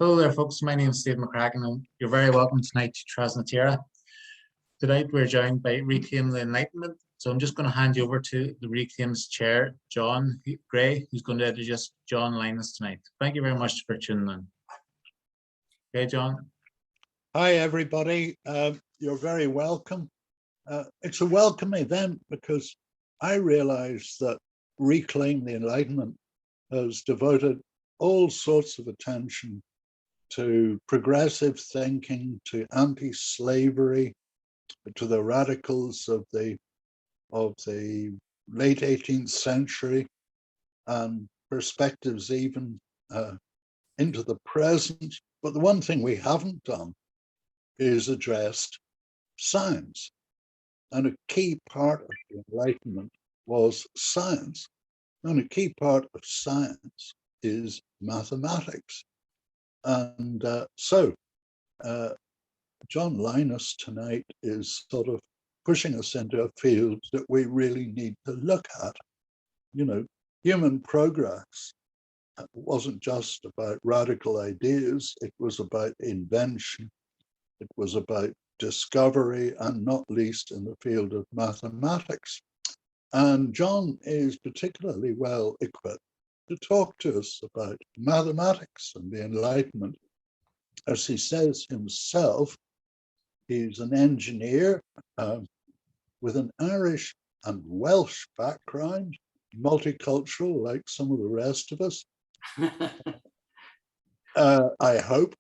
Hello there, folks. My name is Stephen McCracken, and you're very welcome tonight to Trasnatira. Tonight we're joined by Reclaim the Enlightenment. So I'm just going to hand you over to the Reclaim's chair, John Gray, who's going to introduce John Lyness tonight. Thank you very much for tuning in. Okay, John. Hi, everybody. You're very welcome. It's a welcome event because I realize that Reclaim the Enlightenment has devoted all sorts of attention to progressive thinking, to anti-slavery, to the radicals of the late 18th century, and perspectives even into the present. But the one thing we haven't done is addressed science. And a key part of the Enlightenment was science. And a key part of science is mathematics. And so John Lyness tonight is sort of pushing us into a field that we really need to look at. You know, human progress wasn't just about radical ideas, it was about invention, it was about discovery, and not least in the field of mathematics. And John is particularly well equipped to talk to us about mathematics and the Enlightenment. As he says himself, he's an engineer with an Irish and Welsh background, multicultural like some of the rest of us. I hope.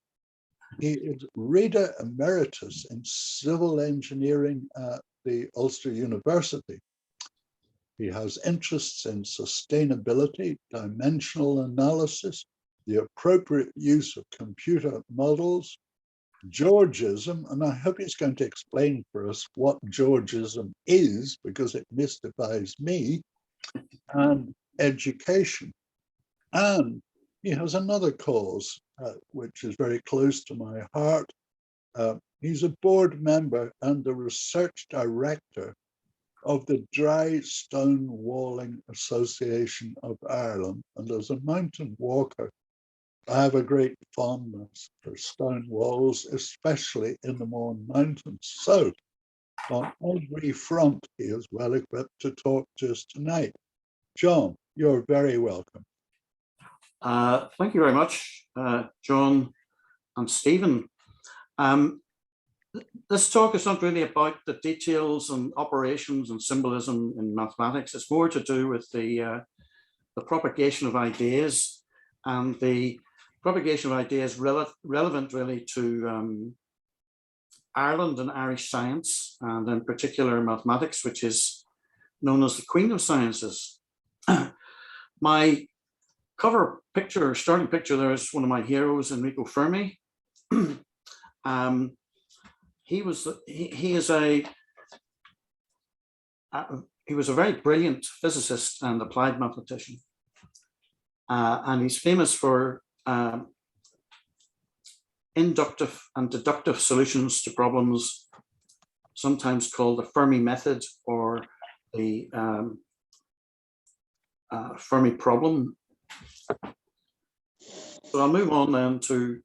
He is Reader Emeritus in Civil Engineering at the Ulster University. He has interests in sustainability, dimensional analysis, the appropriate use of computer models, Georgism, and I hope he's going to explain for us what Georgism is, because it mystifies me, and education. And he has another cause, which is very close to my heart. He's a board member and the research director of the Dry Stone Walling Association of Ireland. And as a mountain walker, I have a great fondness for stone walls, especially in the Mourne Mountains. So on every front, he is well equipped to talk to us tonight. John, you're very welcome. Thank you very much, John and Stephen. This talk is not really about the details and operations and symbolism in mathematics. It's more to do with the propagation of ideas, and the propagation of ideas relevant really to Ireland and Irish science, and in particular mathematics, which is known as the Queen of Sciences. My cover picture, starting picture, there is one of my heroes, Enrico Fermi. He was a very brilliant physicist and applied mathematician, and he's famous for inductive and deductive solutions to problems, sometimes called the Fermi method or the Fermi problem. So I'll move on then to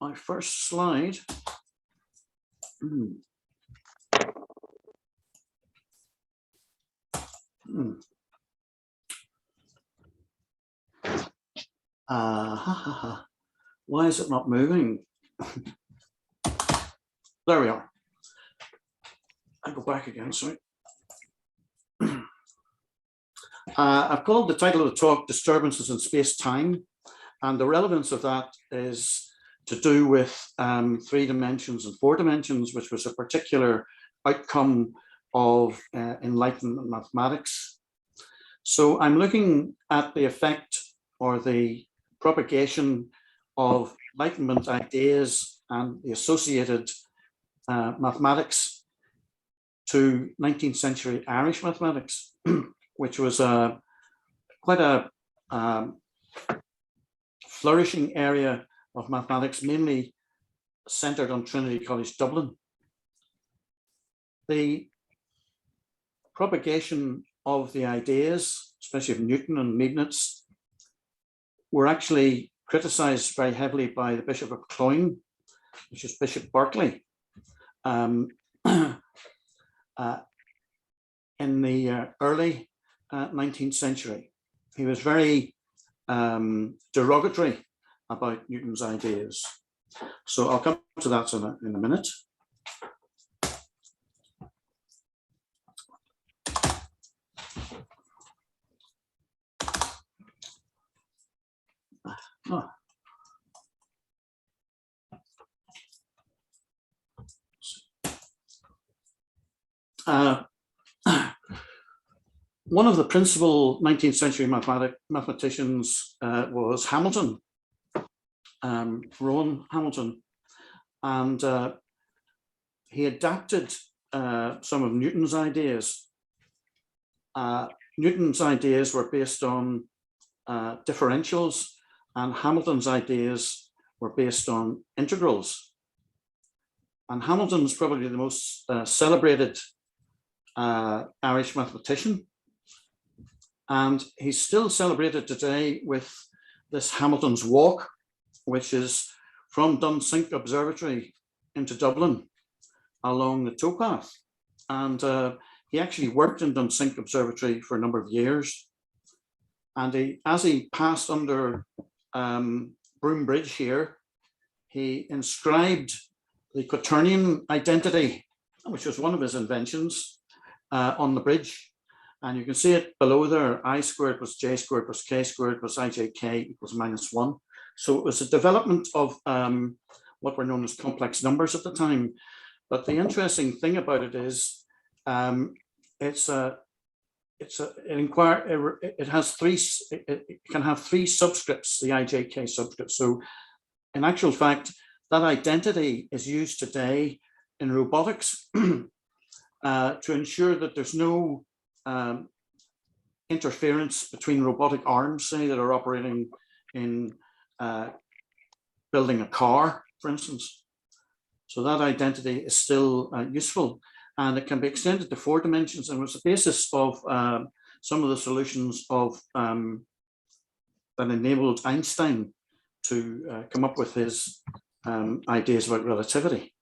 my first slide. Why is it not moving? There we are. I'll go back again, sorry. I've called the title of the talk Disturbances in Space-Time, and the relevance of that is to do with 3 dimensions and 4 dimensions, which was a particular outcome of Enlightenment mathematics. So I'm looking at the effect or the propagation of Enlightenment ideas and the associated mathematics to 19th century Irish mathematics, which was quite a flourishing area of mathematics, mainly centered on Trinity College Dublin. The propagation of the ideas, especially of Newton and Liebnitz, were actually criticized very heavily by the Bishop of Cloyne, which is Bishop Berkeley, in the early 19th century. He was very derogatory about Newton's ideas. So I'll come to that in a minute. One of the principal 19th century mathematicians was Hamilton, Rowan Hamilton, and he adapted some of Newton's ideas. Newton's ideas were based on differentials, and Hamilton's ideas were based on integrals. And Hamilton's probably the most celebrated Irish mathematician, and he's still celebrated today with this Hamilton's Walk, which is from Dunsink Observatory into Dublin along the towpath. And he actually worked in Dunsink Observatory for a number of years. And as he passed under Broome Bridge here, he inscribed the quaternion identity, which was one of his inventions, on the bridge. And you can see it below there, I squared plus j squared plus k squared plus ijk equals -1. So it was a development of what were known as complex numbers at the time. But the interesting thing about it is it can have three subscripts, the ijk subscript. So in actual fact, that identity is used today in robotics to ensure that there's no interference between robotic arms, say, that are operating in building a car, for instance. So that identity is still useful, and it can be extended to 4 dimensions, and was the basis of some of the solutions of that enabled Einstein to come up with his ideas about relativity.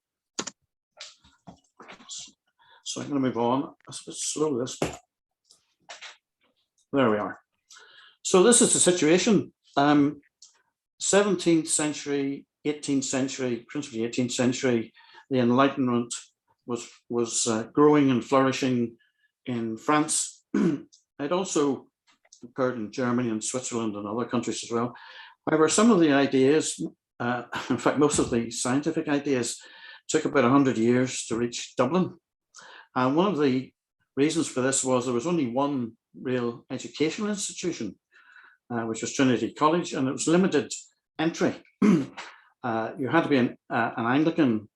So I'm going to move on. It's a bit slow, this. There we are. So this is the situation. 17th century, 18th century, principally 18th century, the Enlightenment was growing and flourishing in France. It also occurred in Germany and Switzerland and other countries as well. However, some of the ideas, in fact, most of the scientific ideas, took about 100 years to reach Dublin. And one of the reasons for this was there was only one real educational institution, which was Trinity College, and it was limited entry. You had to be an Anglican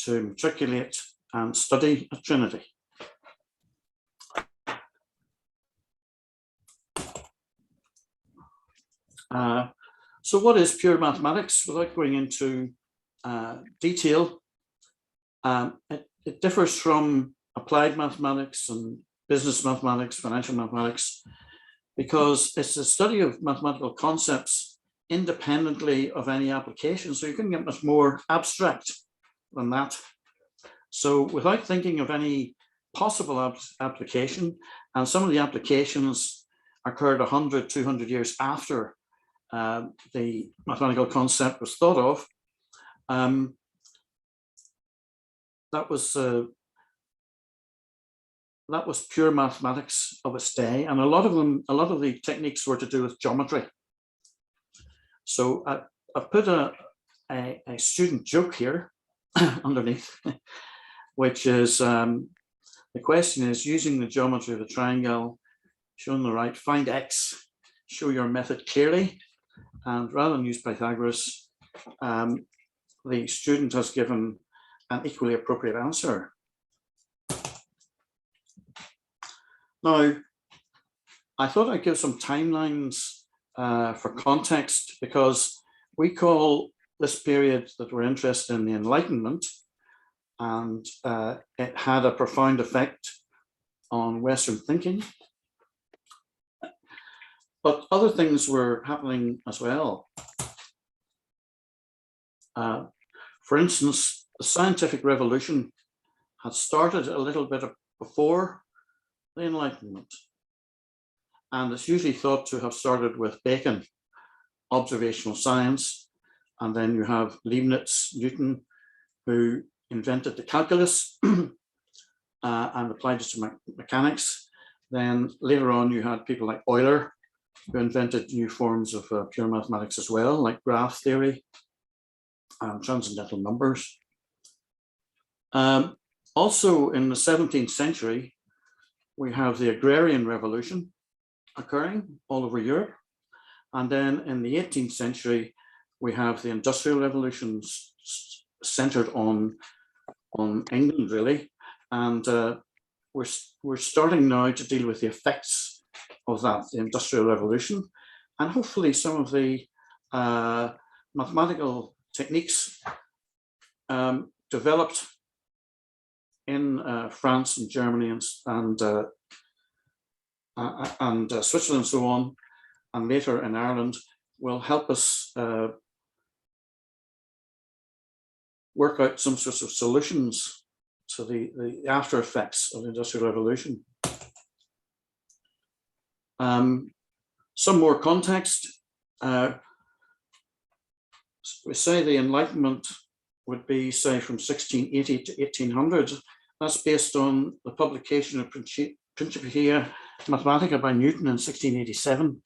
to matriculate and study at Trinity. So what is pure mathematics? Without going into detail, it differs from applied mathematics and business mathematics, financial mathematics, because it's a study of mathematical concepts independently of any application. So you couldn't get much more abstract than that. So without thinking of any possible application, and some of the applications occurred 100, 200 years after the mathematical concept was thought of, that was pure mathematics of its day, and a lot of the techniques were to do with geometry. So I've put a student joke here underneath, which is the question is, using the geometry of a triangle shown on the right, find x, show your method clearly. And rather than use Pythagoras, the student has given an equally appropriate answer. Now, I thought I'd give some timelines for context, because we call this period that we're interested in the Enlightenment, and it had a profound effect on Western thinking. But other things were happening as well. For instance, the scientific revolution had started a little bit before the Enlightenment. And it's usually thought to have started with Bacon, observational science. And then you have Leibniz, Newton, who invented the calculus and applied it to mechanics. Then later on, you had people like Euler, who invented new forms of pure mathematics as well, like graph theory and transcendental numbers. Also in the 17th century, we have the agrarian revolution occurring all over Europe. And then in the 18th century, we have the industrial revolutions centered on England, really. And we're starting now to deal with the effects of that, the industrial revolution, and hopefully some of the mathematical techniques developed in France and Germany and Switzerland and so on, and later in Ireland, will help us work out some sorts of solutions to the after effects of the Industrial Revolution. Some more context. We say the Enlightenment would be, say, from 1680 to 1800. That's based on the publication of Principia Mathematica by Newton in 1687.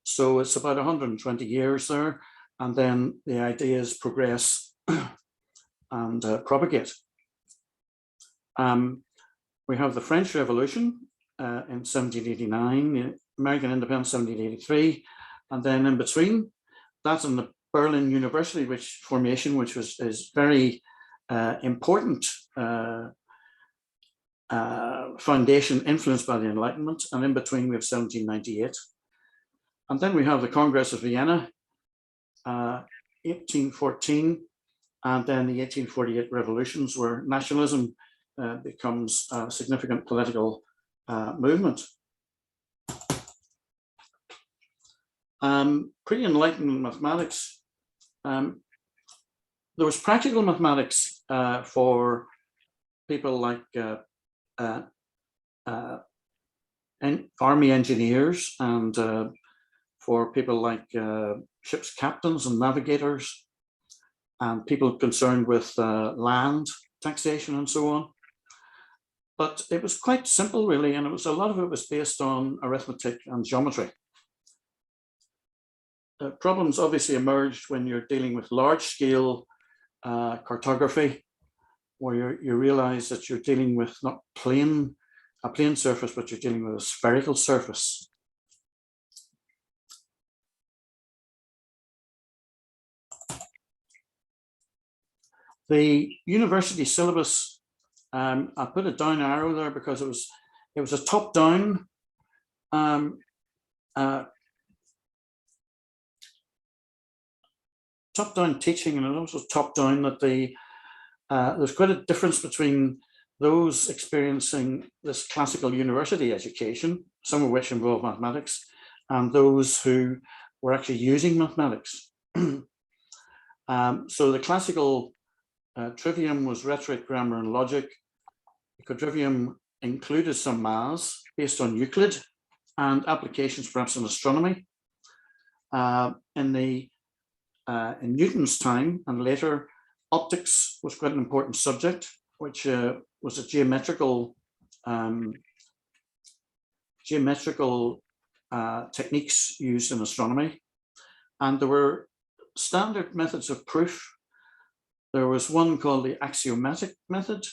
So it's about 120 years there. And then the ideas progress and propagate. We have the French Revolution in 1789, the American independence 1783, and then in between that and the Berlin University formation, which is very important foundation influenced by the Enlightenment, and in between we have 1798. And then we have the Congress of Vienna, 1814, and then the 1848 revolutions, where nationalism becomes a significant political movement. Pre-Enlightenment mathematics, there was practical mathematics for people like army engineers and for people like ship's captains and navigators and people concerned with land taxation and so on. But it was quite simple, really, and a lot of it was based on arithmetic and geometry. Problems obviously emerged when you're dealing with large-scale cartography, where you realize that you're dealing with not a plane surface, but you're dealing with a spherical surface. The university syllabus, I put a down arrow there because it was a top-down top-down teaching, and it also top-down that there's quite a difference between those experiencing this classical university education, some of which involve mathematics, and those who were actually using mathematics. So the classical trivium was rhetoric, grammar, and logic. The quadrivium included some maths based on Euclid and applications perhaps in astronomy. In Newton's time and later, optics was quite an important subject, which was a geometrical techniques used in astronomy. And there were standard methods of proof. There was one called the axiomatic method.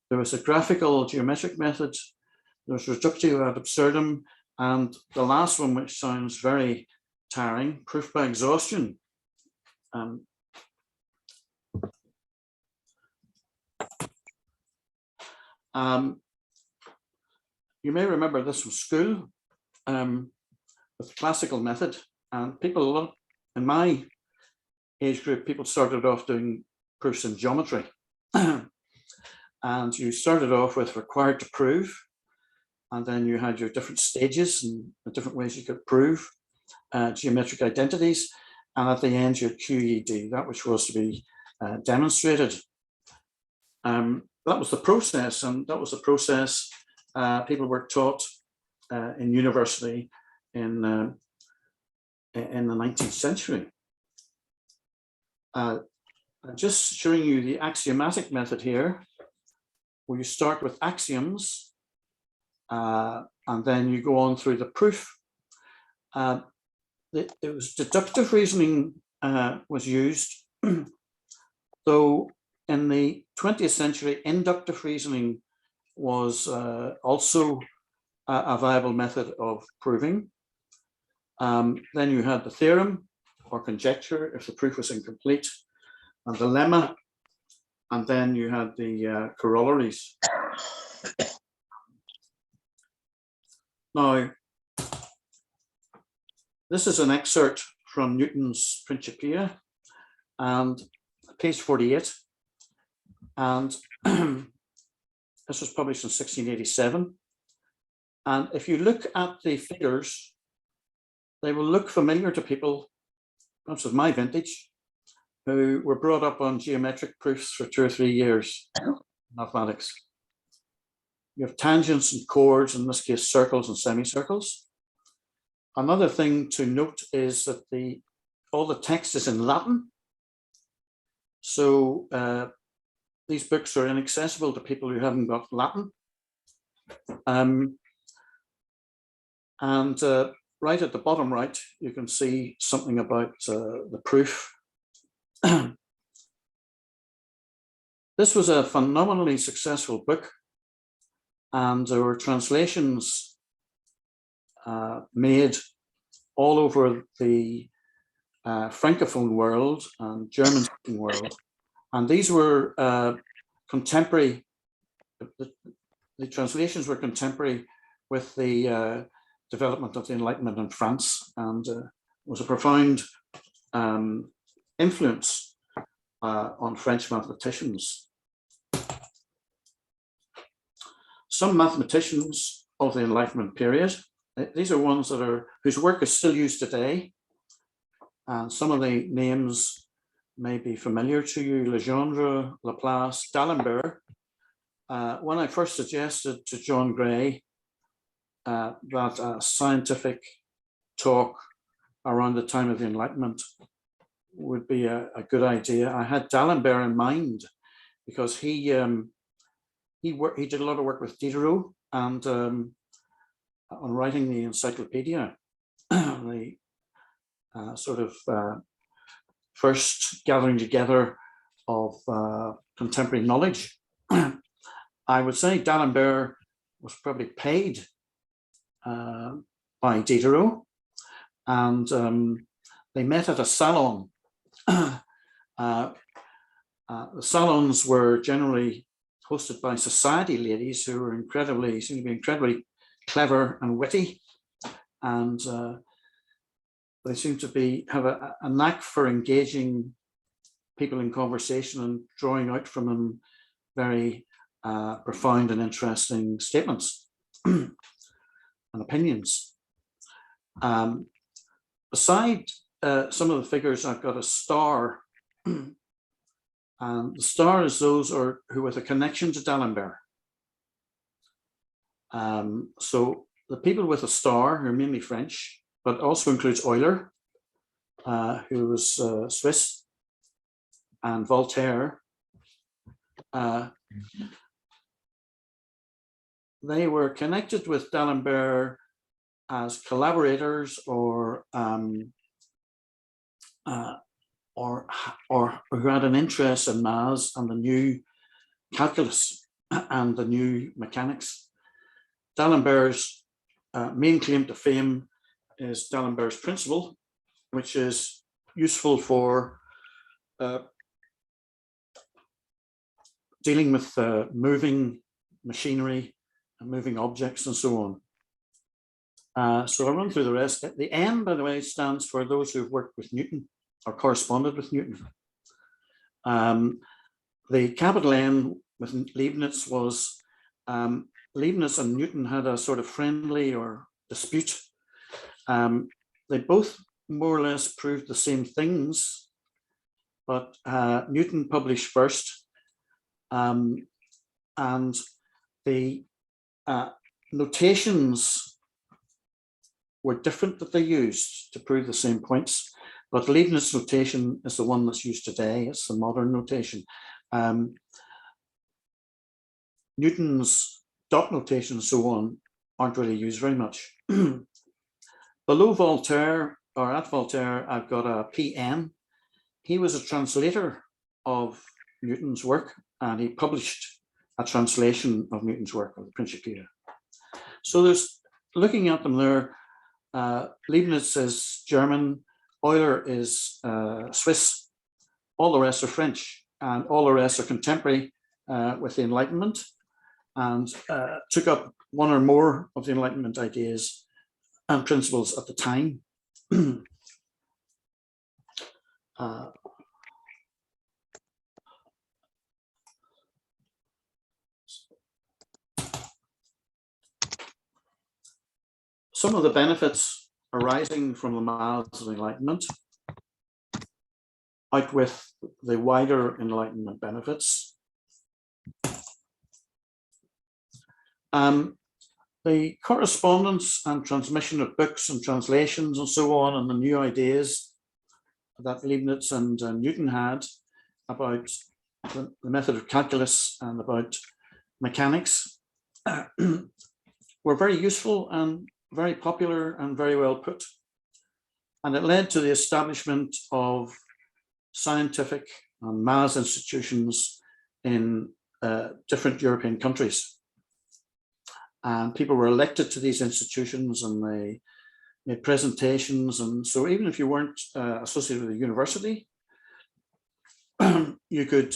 There was a graphical geometric method. There was reductio ad absurdum. And the last one, which sounds very tiring, proof by exhaustion. You may remember this from school with the classical method, and people in my age group, people started off doing proofs in geometry. And you started off with required to prove, and then you had your different stages and the different ways you could prove geometric identities. and at the end your QED, that which was to be demonstrated. That was the process, and that was the process people were taught in university in the 19th century. I'm just showing you the axiomatic method here, where you start with axioms and then you go on through the proof. It was deductive reasoning was used, though in the 20th century, inductive reasoning was also a viable method of proving. Then you had the theorem or conjecture if the proof was incomplete, and the lemma, and then you had the corollaries. Now, this is an excerpt from Newton's Principia, and page 48, and this was published in 1687. And if you look at the figures, they will look familiar to people, perhaps of my vintage, who were brought up on geometric proofs for 2 or 3 years in mathematics. You have tangents and chords, in this case circles and semicircles. Another thing to note is that all the text is in Latin. So these books are inaccessible to people who haven't got Latin. Right at the bottom right, you can see something about the proof. This was a phenomenally successful book, and there were translations made all over the Francophone world and German-speaking world. And these were contemporary, the translations were contemporary with the development of the Enlightenment in France, and was a profound influence on French mathematicians. Some mathematicians of the Enlightenment period, these are ones whose work is still used today, and some of the names may be familiar to you: Legendre, Laplace, D'Alembert. When I first suggested to John Gray that a scientific talk around the time of the Enlightenment would be a good idea, I had D'Alembert in mind, because he did a lot of work with Diderot and on writing the encyclopedia, the sort of first gathering together of contemporary knowledge. I would say D'Alembert was probably paid by Diderot, and they met at a salon. The salons were generally hosted by society ladies who were seemed to be incredibly clever and witty, and they seem to have a knack for engaging people in conversation and drawing out from them very profound and interesting statements and opinions. Beside some of the figures, I've got a star, and the star is those who with a connection to D'Alembert. So the people with a star, who are mainly French, but also includes Euler, who was Swiss, and Voltaire. They were connected with D'Alembert as collaborators or who had an interest in maths and the new calculus and the new mechanics. D'Alembert's main claim to fame is D'Alembert's principle, which is useful for dealing with moving machinery and moving objects and so on. So I'll run through the rest. The N, by the way, stands for those who've worked with Newton or corresponded with Newton. The capital N with Leibniz was Leibniz and Newton had a sort of friendly or dispute. They both more or less proved the same things, but Newton published first, and the notations were different that they used to prove the same points. But Leibniz notation is the one that's used today. It's the modern notation. Newton's dot notation and so on aren't really used very much. Below Voltaire, or at Voltaire, I've got a PN. He was a translator of Newton's work, and he published a translation of Newton's work, of the Principia. So there's, looking at them there, Leibniz is German, Euler is Swiss, all the rest are French, and all the rest are contemporary with the Enlightenment, and took up one or more of the Enlightenment ideas and principles at the time. Some of the benefits arising from the maths of the Enlightenment outweigh the wider Enlightenment benefits. The correspondence and transmission of books and translations and so on, and the new ideas that Leibniz and Newton had about the method of calculus and about mechanics were very useful and very popular and very well put. And it led to the establishment of scientific and maths institutions in different European countries. And people were elected to these institutions, and they made presentations. And so even if you weren't associated with a university, you could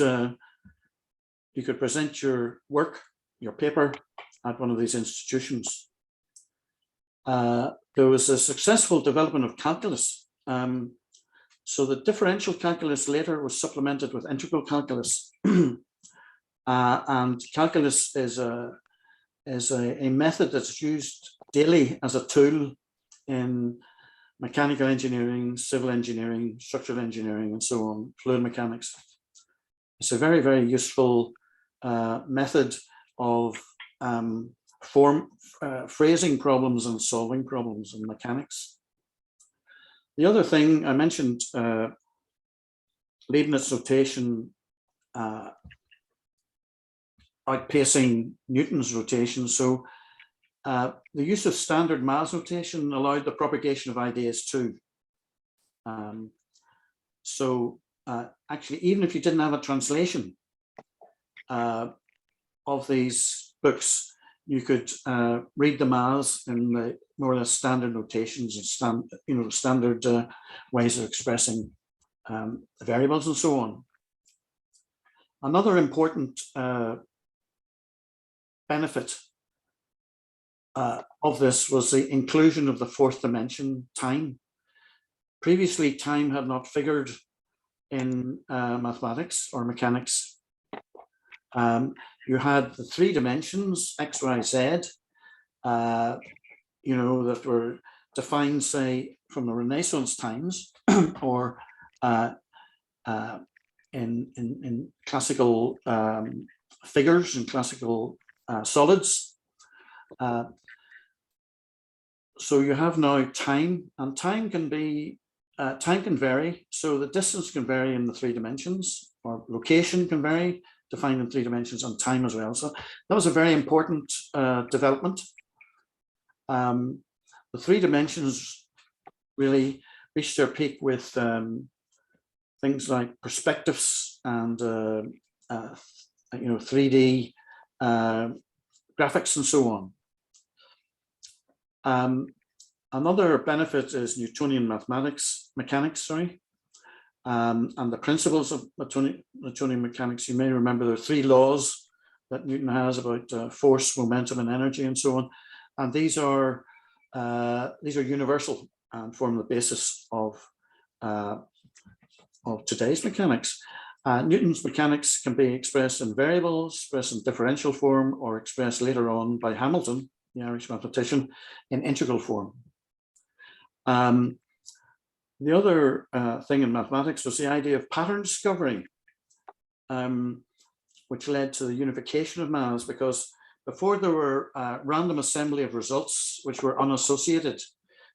present your work, your paper, at one of these institutions. There was a successful development of calculus. So the differential calculus later was supplemented with integral calculus. And calculus is a method that's used daily as a tool in mechanical engineering, civil engineering, structural engineering, and so on, fluid mechanics. It's a very, very useful method of phrasing problems and solving problems in mechanics. The other thing I mentioned, Leibniz notation outpacing Newton's rotation. So the use of standard maths notation allowed the propagation of ideas too. Actually, even if you didn't have a translation of these books, you could read the maths in the more or less standard notations and standard ways of expressing variables and so on. Another important benefit of this was the inclusion of the fourth dimension, time. Previously, time had not figured in mathematics or mechanics. You had the three dimensions, X, Y, Z, that were defined, say, from the Renaissance times, or in classical figures and classical solids. So you have now time, and time can vary. So the distance can vary in the three dimensions, or location can vary, defined in three dimensions, and time as well. So that was a very important development. The three dimensions really reached their peak with things like perspectives and 3D graphics and so on. Another benefit is Newtonian mechanics, and the principles of Newtonian mechanics. You may remember there are three laws that Newton has about force, momentum, and energy, and so on. And these are universal and form the basis of today's mechanics. Newton's mechanics can be expressed in variables, expressed in differential form, or expressed later on by Hamilton, the Irish mathematician, in integral form. The other thing in mathematics was the idea of pattern discovery, which led to the unification of maths, because before there were random assembly of results which were unassociated.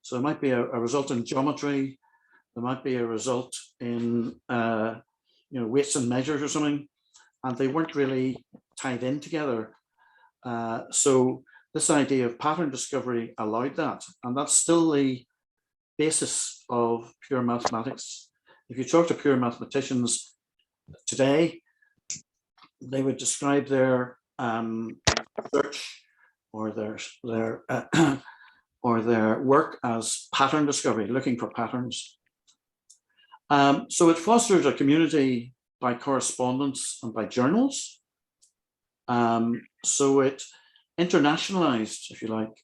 So there might be a result in geometry, there might be a result in weights and measures or something, and they weren't really tied in together. So this idea of pattern discovery allowed that, and that's still the basis of pure mathematics. If you talk to pure mathematicians today, they would describe their research or their work as pattern discovery, looking for patterns. So it fostered a community by correspondence and by journals. So it internationalized, if you like,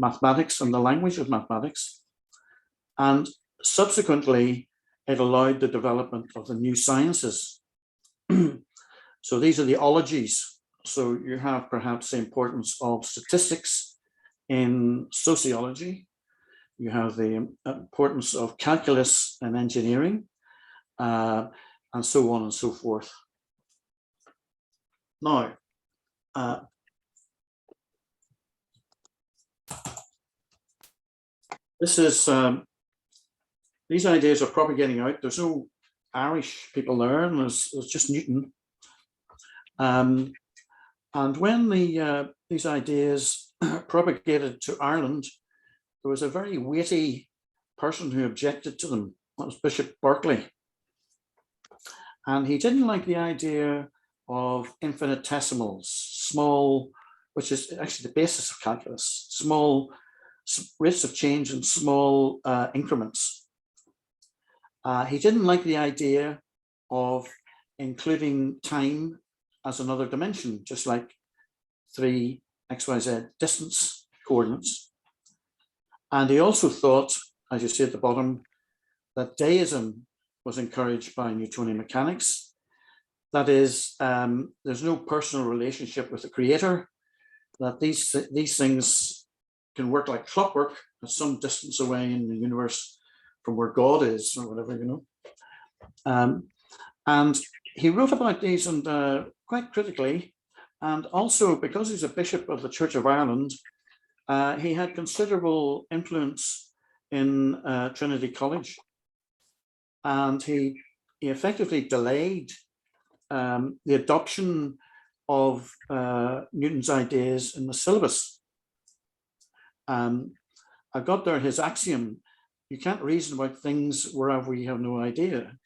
mathematics and the language of mathematics. And subsequently, it allowed the development of the new sciences. So these are the ologies. So you have perhaps the importance of statistics in sociology. You have the importance of calculus in engineering, and so on and so forth. Now, this is, these ideas are propagating out. There's no Irish people there, and there's just Newton. And when these ideas propagated to Ireland, there was a very weighty person who objected to them. That was Bishop Berkeley. And he didn't like the idea of infinitesimals, small, which is actually the basis of calculus, small rates of change in small increments. He didn't like the idea of including time as another dimension, just like 3 XYZ distance coordinates. And he also thought, as you see at the bottom, that deism was encouraged by Newtonian mechanics. That is, there's no personal relationship with the creator, that these things can work like clockwork at some distance away in the universe from where God is, or whatever, and he wrote about these, and quite critically, and also because he's a bishop of the Church of Ireland, he had considerable influence in Trinity College, and he effectively delayed the adoption of Newton's ideas in the syllabus. I got there his axiom: you can't reason about things wherever we have no idea.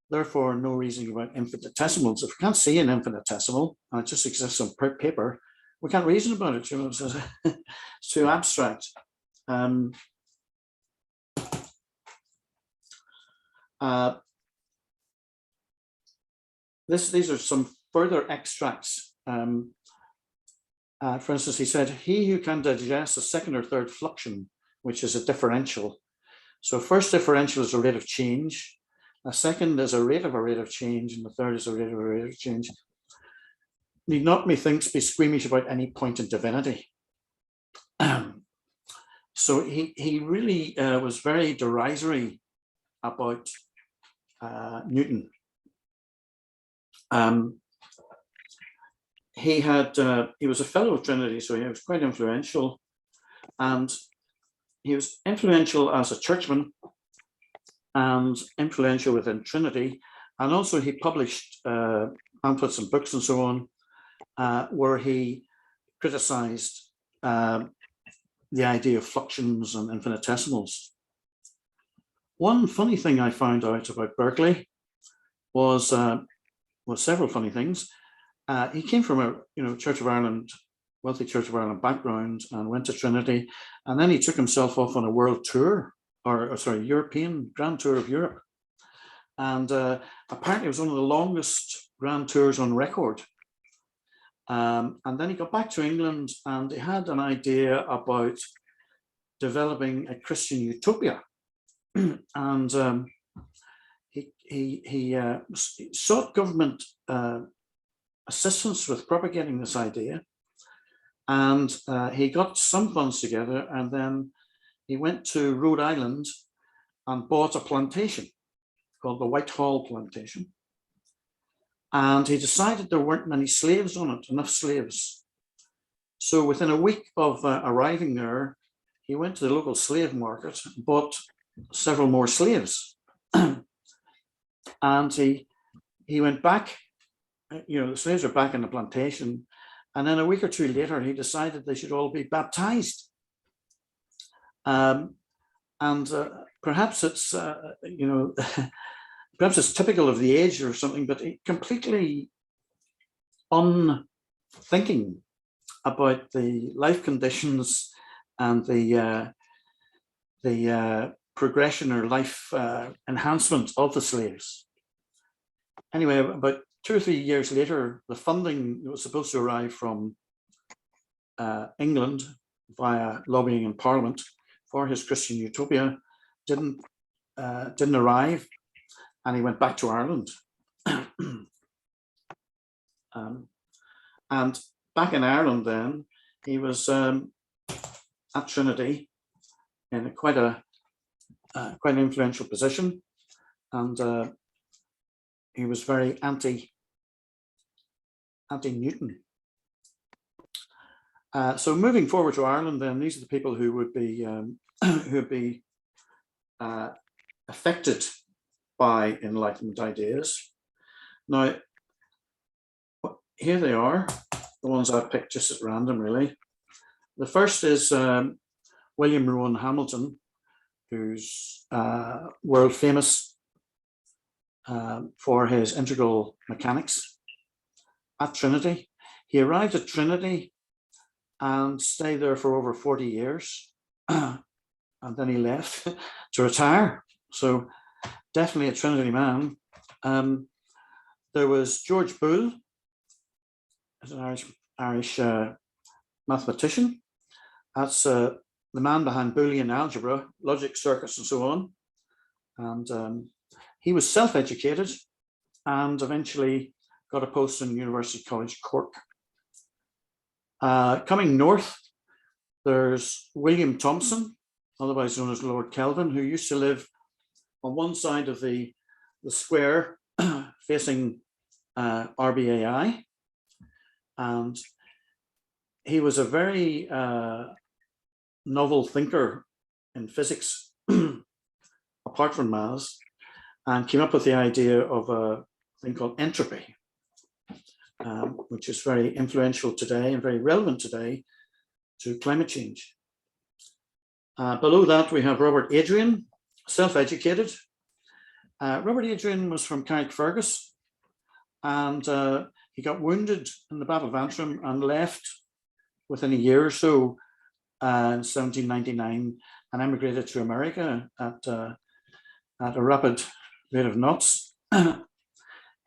Therefore, no reasoning about infinitesimals. If we can't see an infinitesimal and it just exists on paper, we can't reason about it. It's too abstract. These are some further extracts. For instance, he said, he who can digest a second or third fluxion, which is a differential. So first differential is a rate of change. A second is a rate of change, and the third is a rate of change. Need not, methinks, be squeamish about any point in divinity. So he really was very derisory about Newton. He was a fellow of Trinity, so he was quite influential, and he was influential as a churchman and influential within Trinity, and also he published pamphlets and books and so on, where he criticized the idea of fluxions and infinitesimals. One funny thing I found out about Berkeley was, well, several funny things. He came from a Church of Ireland, wealthy Church of Ireland background, and went to Trinity, and then he took himself off on a world tour, or sorry, European grand tour of Europe, and apparently it was one of the longest grand tours on record. And then he got back to England, and he had an idea about developing a Christian utopia, and he sought government assistance with propagating this idea, and he got some funds together, and then he went to Rhode Island and bought a plantation called the Whitehall Plantation. And he decided there weren't many slaves on it, enough slaves. So within a week of arriving there, he went to the local slave market and bought several more slaves. And he went back, the slaves are back in the plantation. And then a week or two later, he decided they should all be baptized. Perhaps it's, perhaps it's typical of the age or something, but completely unthinking about the life conditions and the progression or life enhancement of the slaves. Anyway, about 2 or 3 years later, the funding that was supposed to arrive from England via lobbying in Parliament for his Christian utopia didn't arrive, and he went back to Ireland. And back in Ireland then, he was at Trinity in quite an influential position, and he was very anti-Newton. So moving forward to Ireland, then these are the people who would be affected by Enlightenment ideas. Now, here they are, the ones I picked just at random, really. The first is William Rowan Hamilton, who's world famous for his integral mechanics at Trinity. He arrived at Trinity and stayed there for over 40 years. And then he left to retire. So definitely a Trinity man. There was George Boole, as an Irish mathematician. That's the man behind Boolean algebra, logic circuits, and so on. And he was self-educated and eventually got a post in University College Cork. Coming north, there's William Thomson, otherwise known as Lord Kelvin, who used to live on one side of the square facing RBAI. And he was a very novel thinker in physics, apart from maths, and came up with the idea of a thing called entropy, which is very influential today and very relevant today to climate change. Below that, we have Robert Adrian, self-educated. Robert Adrian was from Carrickfergus, and he got wounded in the Battle of Antrim and left within a year or so in 1799 and emigrated to America at a rapid rate of knots.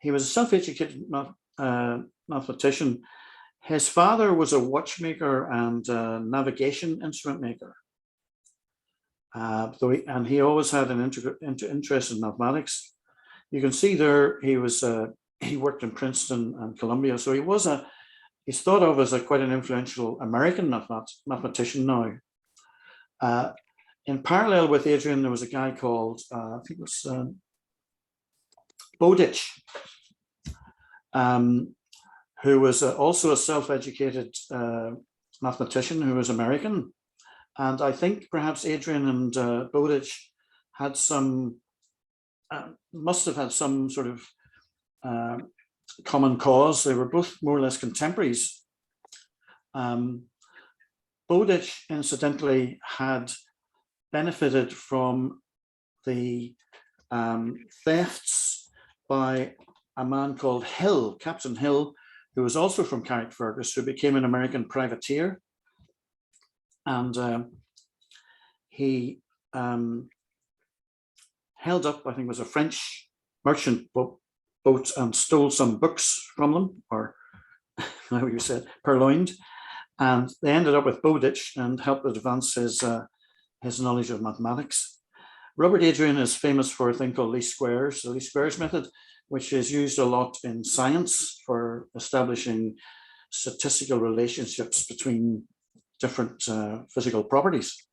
He was a self-educated mathematician. His father was a watchmaker and navigation instrument maker. And he always had an interest in mathematics. You can see there he was he worked in Princeton and Columbia, so he's thought of as quite an influential American mathematician now. In parallel with Adrian, there was a guy called I think it was Bowditch, who was also a self-educated mathematician who was American. And I think perhaps Adrian and Bowditch had must have had some sort of common cause. They were both more or less contemporaries. Bowditch, incidentally, had benefited from the thefts by a man called Hill, Captain Hill, who was also from Carrickfergus, who became an American privateer. And he held up, I think it was a French merchant boat, and stole some books from them, or how you said, purloined. And they ended up with Bowditch and helped advance his knowledge of mathematics. Robert Adrian is famous for a thing called least squares, the least squares method, which is used a lot in science for establishing statistical relationships between different physical properties.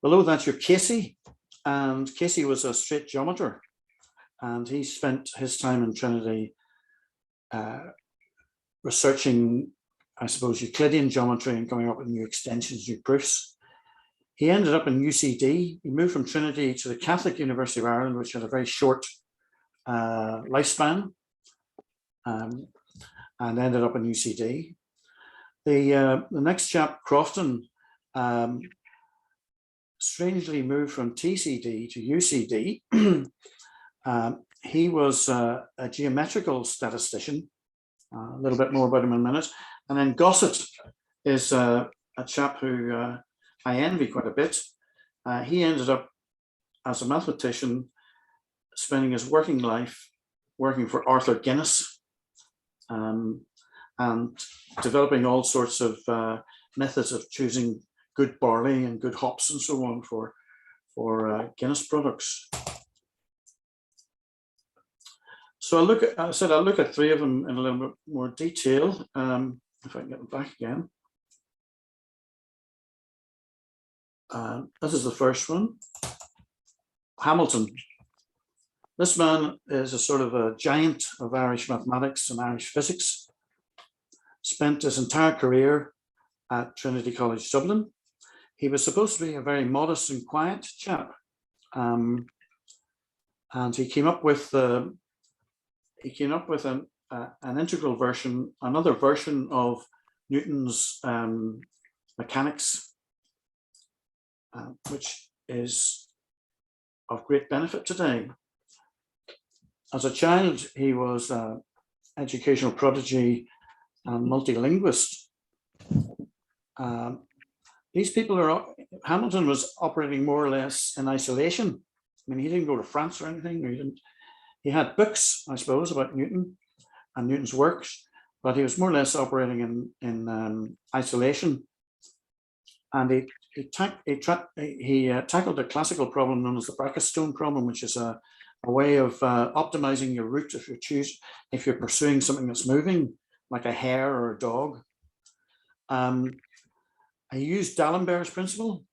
Below that, you're Casey, and Casey was a straight geometer, and he spent his time in Trinity researching, I suppose, Euclidean geometry and coming up with new extensions, new proofs. He ended up in UCD. He moved from Trinity to the Catholic University of Ireland, which had a very short lifespan, and ended up in UCD. The next chap, Crofton, strangely moved from TCD to UCD. He was a geometrical statistician. A little bit more about him in a minute. And then Gossett is a chap who I envy quite a bit. He ended up as a mathematician, spending his working life working for Arthur Guinness, and developing all sorts of methods of choosing good barley and good hops and so on for Guinness products. So I'll look at three of them in a little bit more detail. If I can get them back again. This is the first one. Hamilton. This man is a sort of a giant of Irish mathematics and Irish physics. Spent his entire career at Trinity College Dublin. He was supposed to be a very modest and quiet chap, and he came up with an integral version, another version of Newton's mechanics, which is of great benefit today. As a child, he was an educational prodigy and multilinguist. These people Hamilton was operating more or less in isolation. I mean, he didn't go to France or anything. He had books, I suppose, about Newton and Newton's works, but he was more or less operating in isolation. And he tackled a classical problem known as the Brachistone problem, which is a way of optimizing your route if you're pursuing something that's moving, like a hare or a dog. He used D'Alembert's principle,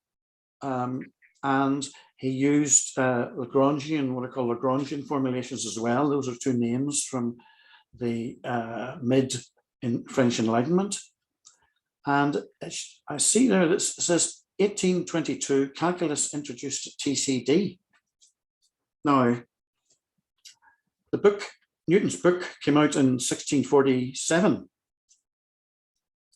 and he used Lagrangian, what I call Lagrangian formulations as well. Those are two names from the French Enlightenment. And I see there that it says 1822, calculus introduced at TCD. Now, Newton's book came out in 1647.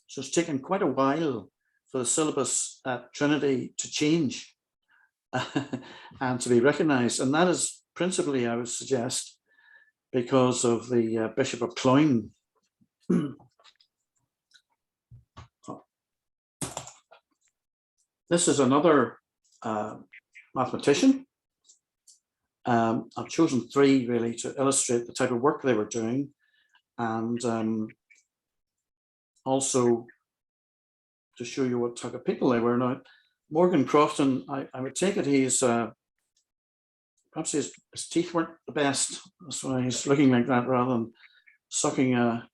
So it's taken quite a while for the syllabus at Trinity to change and to be recognized. And that is principally, I would suggest, because of the Bishop of Cloyne. This is another mathematician. I've chosen three really to illustrate the type of work they were doing, and also to show you what type of people they were. Now, Morgan Crofton, I would take it he's perhaps his teeth weren't the best. That's why he's looking like that rather than sucking a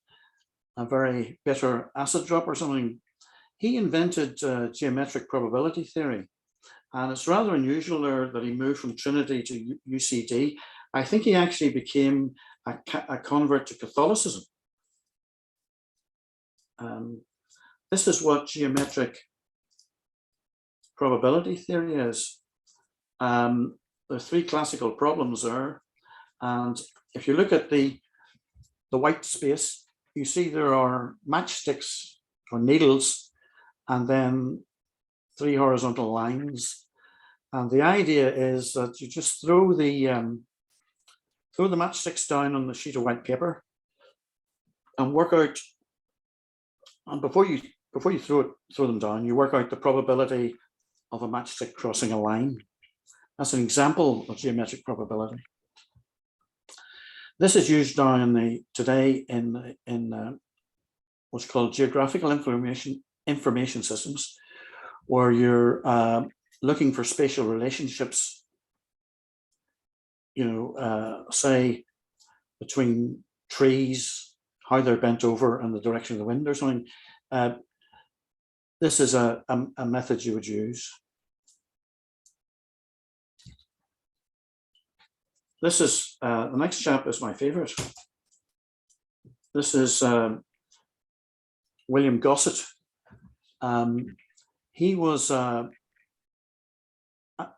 very bitter acid drop or something. He invented geometric probability theory. And it's rather unusual there that he moved from Trinity to UCD. I think he actually became a convert to Catholicism. This is what geometric probability theory is. There are three classical problems there. And if you look at the white space, you see there are matchsticks or needles, and then three horizontal lines. And the idea is that you just throw the matchsticks down on the sheet of white paper and work out. And before you throw them down, you work out the probability of a matchstick crossing a line. That's an example of geometric probability. This is used now today in what's called geographical information systems, where you're looking for spatial relationships, say between trees, how they're bent over and the direction of the wind or something. This is a method you would use. This is, the next chap is my favorite. This is William Gossett. He was, I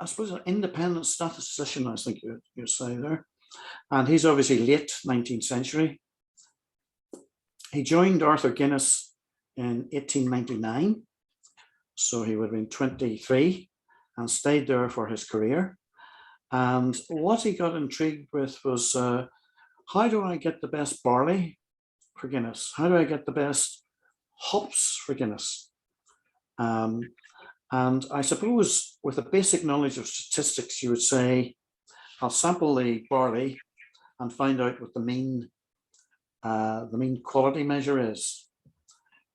suppose, an independent statistician, I think you say there. And he's obviously late 19th century. He joined Arthur Guinness in 1899. So he would have been 23 and stayed there for his career. And what he got intrigued with was, how do I get the best barley for Guinness? How do I get the best hops for Guinness? And I suppose with a basic knowledge of statistics, you would say, I'll sample the barley and find out what the mean quality measure is.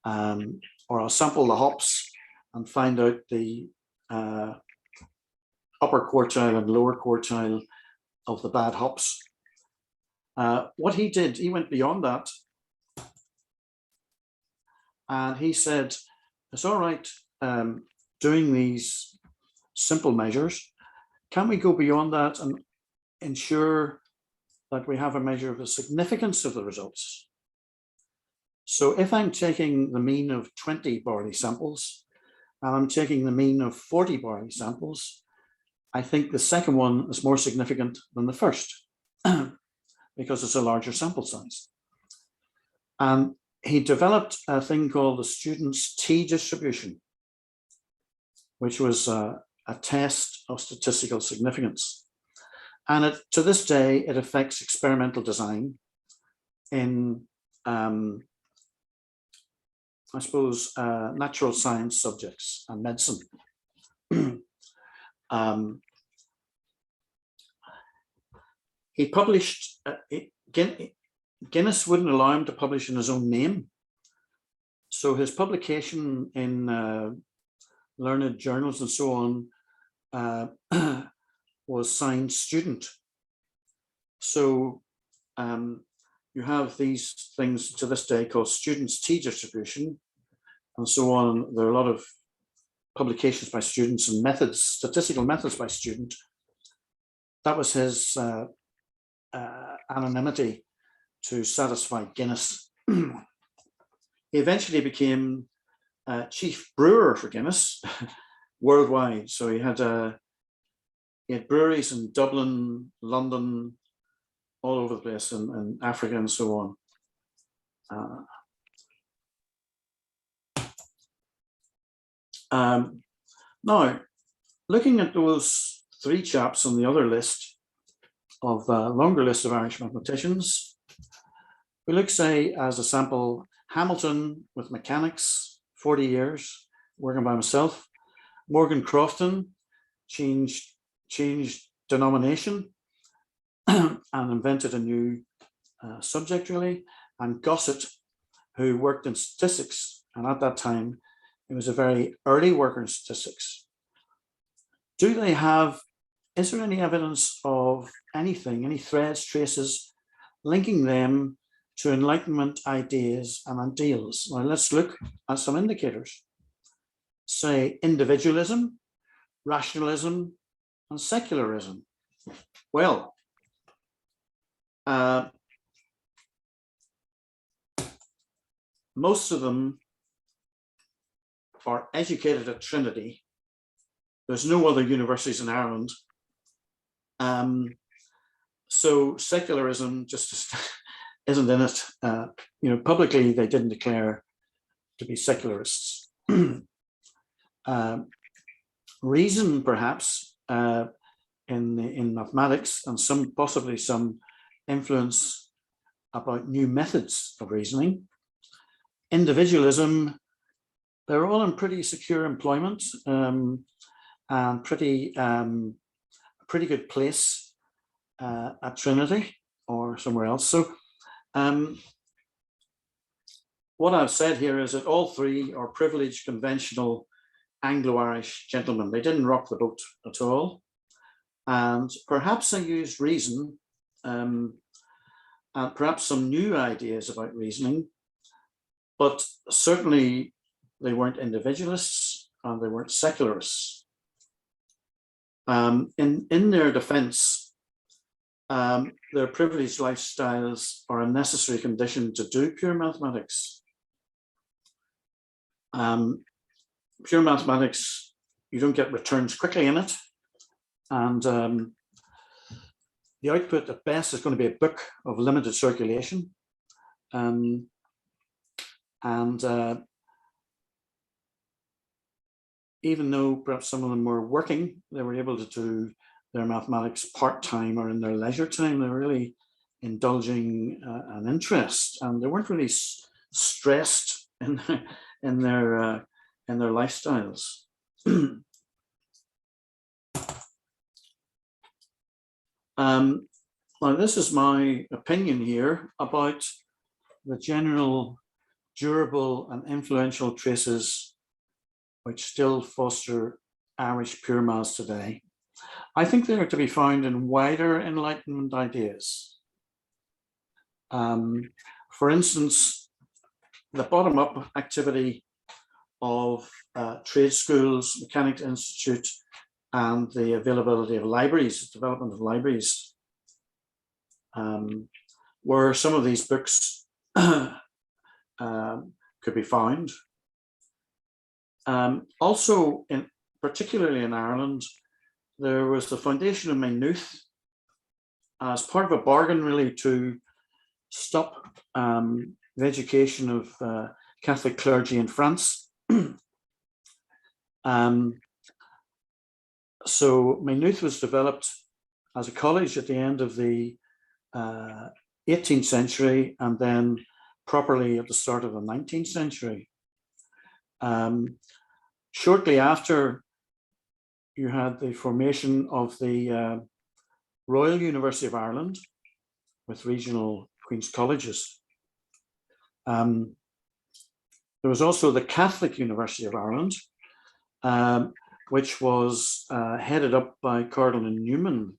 Or I'll sample the hops and find out the upper quartile and lower quartile of the bad hops. What he did, he went beyond that. And he said, it's all right doing these simple measures. Can we go beyond that and ensure that we have a measure of the significance of the results? So if I'm taking the mean of 20 barley samples, and I'm taking the mean of 40 barley samples, I think the second one is more significant than the first because it's a larger sample size. And he developed a thing called the student's t-distribution, which was a test of statistical significance. And to this day, it affects experimental design in, I suppose, natural science subjects and medicine. He published, Guinness wouldn't allow him to publish in his own name. So his publication in learned journals and so on was signed student. So you have these things to this day called students' t-distribution and so on. There are a lot of publications by students and methods, statistical methods by student. That was his anonymity to satisfy Guinness. He eventually became chief brewer for Guinness worldwide. So he had breweries in Dublin, London, all over the place, in Africa and so on. Now, looking at those three chaps on the other list of longer list of Irish mathematicians, we look, say, as a sample, Hamilton with mechanics, 40 years, working by himself. Morgan Crofton changed denomination and invented a new subject, really. And Gossett, who worked in statistics, and at that time, he was a very early worker in statistics. Do they have, is there any evidence of anything, any threads, traces, linking them to Enlightenment ideas and ideals? Now let's look at some indicators. Say individualism, rationalism, and secularism. Well, most of them are educated at Trinity. There's no other universities in Ireland. So secularism just isn't in it. You know, publicly they didn't declare to be secularists. Reason, perhaps, in mathematics, and possibly some influence about new methods of reasoning. Individualism, they're all in pretty secure employment and pretty good place at Trinity or somewhere else. So what I've said here is that all three are privileged, conventional Anglo-Irish gentlemen. They didn't rock the boat at all. And perhaps they used reason and perhaps some new ideas about reasoning, but certainly they weren't individualists and they weren't secularists. In their defense, their privileged lifestyles are a necessary condition to do pure mathematics. Pure mathematics, you don't get returns quickly in it. And the output at best is going to be a book of limited circulation. Even though perhaps some of them were working, they were able to do their mathematics part-time or in their leisure time. They were really indulging an interest, and they weren't really stressed in their lifestyles. Now, this is my opinion here about the general durable and influential traces which still foster Irish pure maths today. I think they are to be found in wider Enlightenment ideas. For instance, the bottom-up activity of trade schools, Mechanics Institute, and the availability of libraries, development of libraries, where some of these books could be found. Also, particularly in Ireland, there was the foundation of Maynooth as part of a bargain, really, to stop the education of Catholic clergy in France. So Maynooth was developed as a college at the end of the 18th century, and then properly at the start of the 19th century. Shortly after, you had the formation of the Royal University of Ireland with regional Queen's Colleges. There was also the Catholic University of Ireland, which was headed up by Cardinal Newman,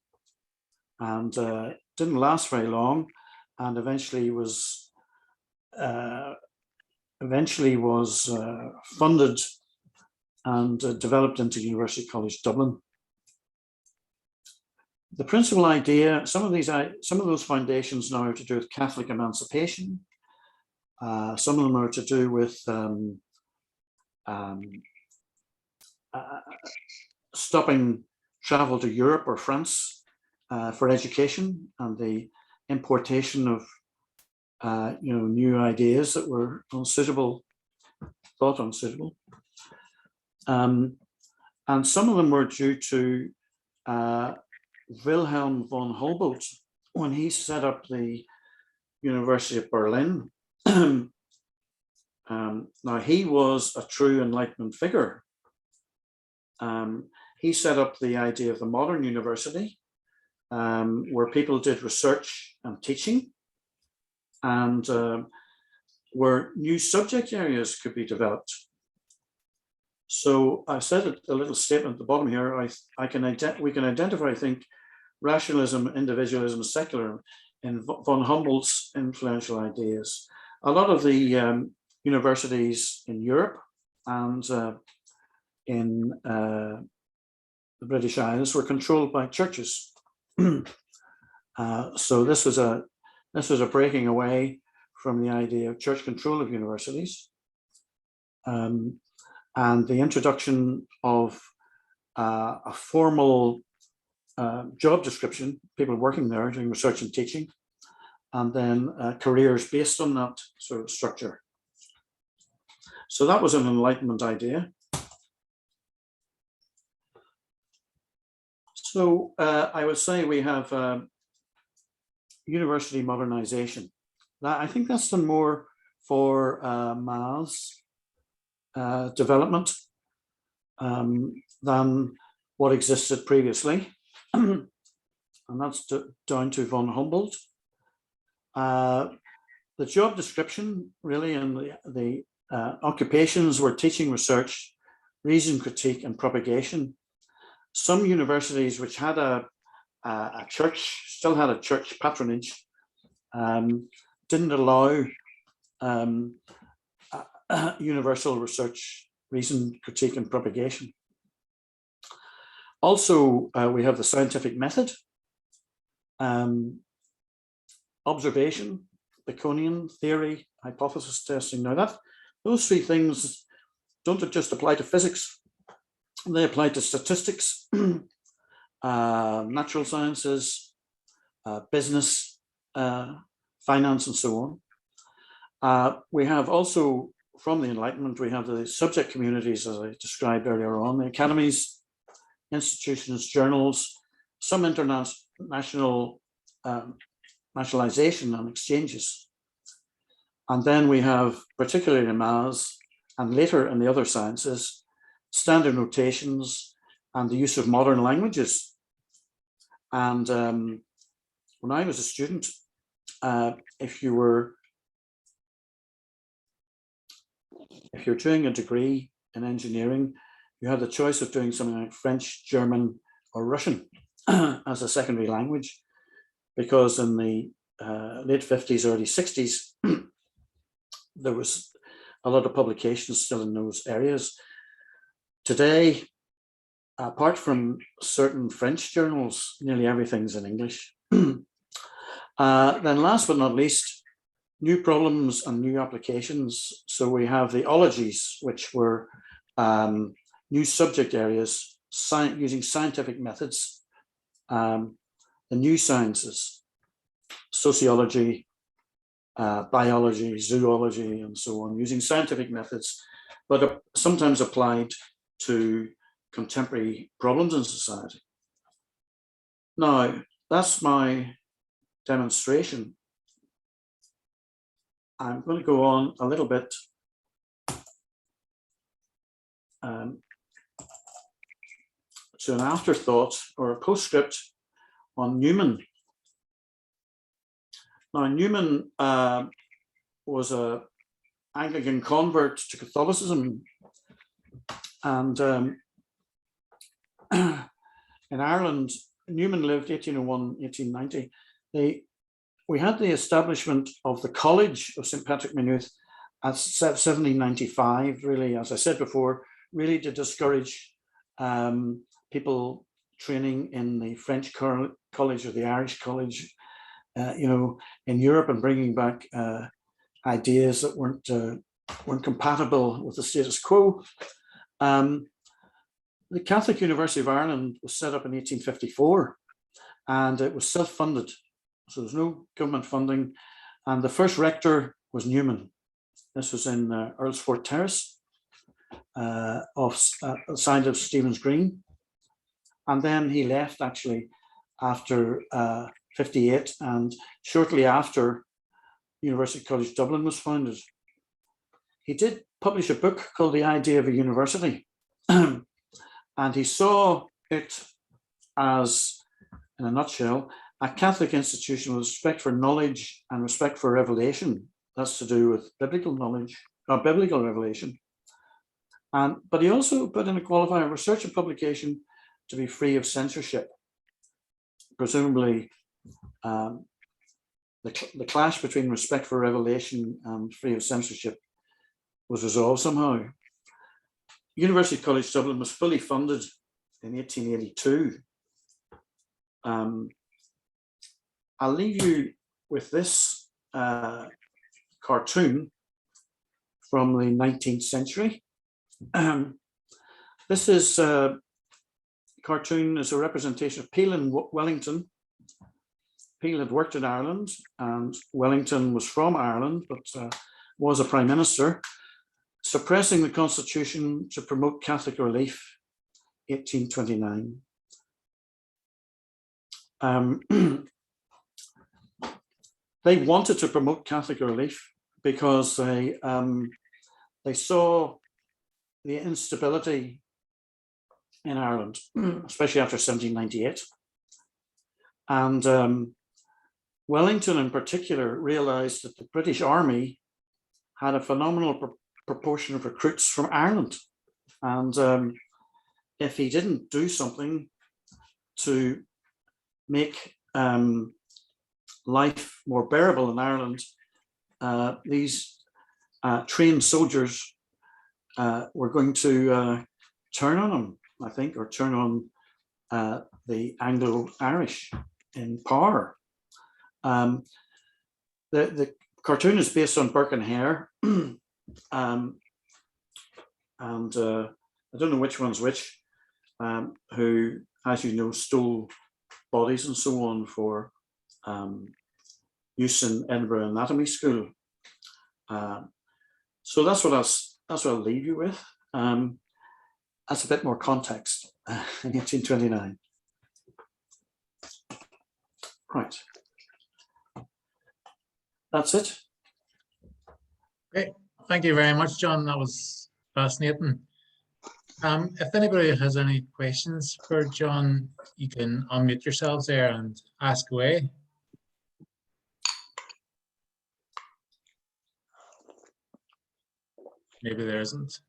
and didn't last very long, and eventually was funded and developed into University College Dublin. The principal idea, some of those foundations now are to do with Catholic emancipation. Some of them are to do with stopping travel to Europe or France for education, and the importation of new ideas that were thought unsuitable. And some of them were due to Wilhelm von Humboldt when he set up the University of Berlin. Now, he was a true Enlightenment figure. He set up the idea of the modern university, where people did research and teaching, and where new subject areas could be developed. So I said a little statement at the bottom here. We can identify, I think, rationalism, individualism, secular in von Humboldt's influential ideas. A lot of the universities in Europe and in the British Isles were controlled by churches. So this was a breaking away from the idea of church control of universities. And the introduction of a formal job description, people working there doing research and teaching, and then careers based on that sort of structure. So that was an Enlightenment idea. So I would say we have university modernization. I think that's done more for maths development than what existed previously. And that's down to von Humboldt. The job description really, and the occupations were teaching, research, reason, critique, and propagation. Some universities which had a church, still had a church patronage, didn't allow universal research, reason, critique, and propagation. Also, we have the scientific method, observation, Baconian theory, hypothesis testing. Now those three things don't just apply to physics, they apply to statistics, natural sciences, business, finance, and so on. We have also, from the Enlightenment, we have the subject communities, as I described earlier on, the academies, institutions, journals, some international nationalization and exchanges. And then we have, particularly in maths, and later in the other sciences, standard notations and the use of modern languages. And when I was a student, if you're doing a degree in engineering, you had the choice of doing something like French, German, or Russian as a secondary language, because in the late 50s, early 60s, there was a lot of publications still in those areas. Today, apart from certain French journals, nearly everything's in English. Then last but not least, new problems and new applications. So we have the ologies, which were new subject areas, using scientific methods, the new sciences, sociology, biology, zoology, and so on, using scientific methods, but sometimes applied to contemporary problems in society. Now, that's my demonstration. I'm going to go on a little bit to an afterthought or a postscript on Newman. Now, Newman was an Anglican convert to Catholicism, and in Ireland, Newman lived 1801, 1890. We had the establishment of the College of St. Patrick Maynooth at 1795, really, as I said before, really to discourage people training in the French college or the Irish college, in Europe, and bringing back ideas that weren't compatible with the status quo. The Catholic University of Ireland was set up in 1854, and it was self-funded, so there's no government funding. And the first rector was Newman. This was in Earlsfort Terrace, side of Stephen's Green. And then he left actually after 58, and shortly after University College Dublin was founded. He did publish a book called The Idea of a University, and he saw it as, in a nutshell, a Catholic institution with respect for knowledge and respect for revelation. That's to do with biblical knowledge, or biblical revelation. But he also put in a qualifier: research and publication to be free of censorship. Presumably, the clash between respect for revelation and free of censorship was resolved somehow. University College Dublin was fully funded in 1882. I'll leave you with this cartoon from the 19th century. This is cartoon is a representation of Peel and Wellington. Peel had worked in Ireland, and Wellington was from Ireland, but was a prime minister, suppressing the constitution to promote Catholic relief, 1829. They wanted to promote Catholic relief because they saw the instability in Ireland, especially after 1798. And Wellington in particular realized that the British Army had a phenomenal proportion of recruits from Ireland. And if he didn't do something to make life more bearable in Ireland, these trained soldiers were going to turn on him, I think, or turn on the Anglo-Irish. power. The cartoon is based on Burke and Hare, and I don't know which one's which, who, as you know, stole bodies and so on for use in Edinburgh Anatomy School. So that's what I'll leave you with. That's a bit more context in 1829. Right. That's it. Great. Thank you very much, John. That was fascinating. If anybody has any questions for John, you can unmute yourselves there and ask away. Maybe there isn't.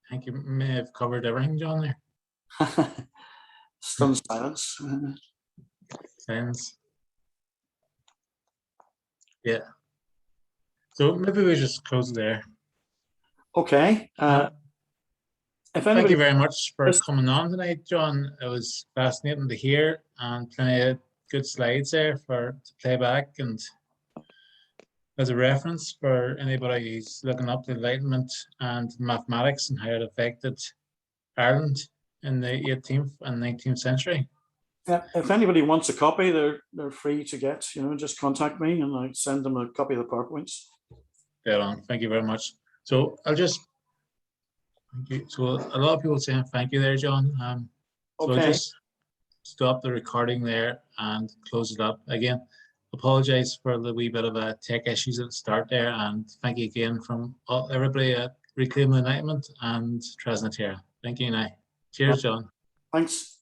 I think you may have covered everything, John, there. Stunned silence. Silence. Yeah. So maybe we just close there. Okay. Thank you very much for coming on tonight, John. It was fascinating to hear, and plenty of good slides there to play back and as a reference for anybody who's looking up the Enlightenment and mathematics and how it affected Ireland in the 18th and 19th century. Yeah, if anybody wants a copy, they're free to get. Just contact me and I'll send them a copy of the PowerPoints. Dead on. Thank you very much. So I'll just thank you. So a lot of people saying thank you there, John. So Okay. I'll just stop the recording there and close it up again. Apologize for the wee bit of tech issues at the start there, and thank you again from everybody at Reclaim the Enlightenment and Tresnaterra. Thank you now. Cheers, John. Thanks.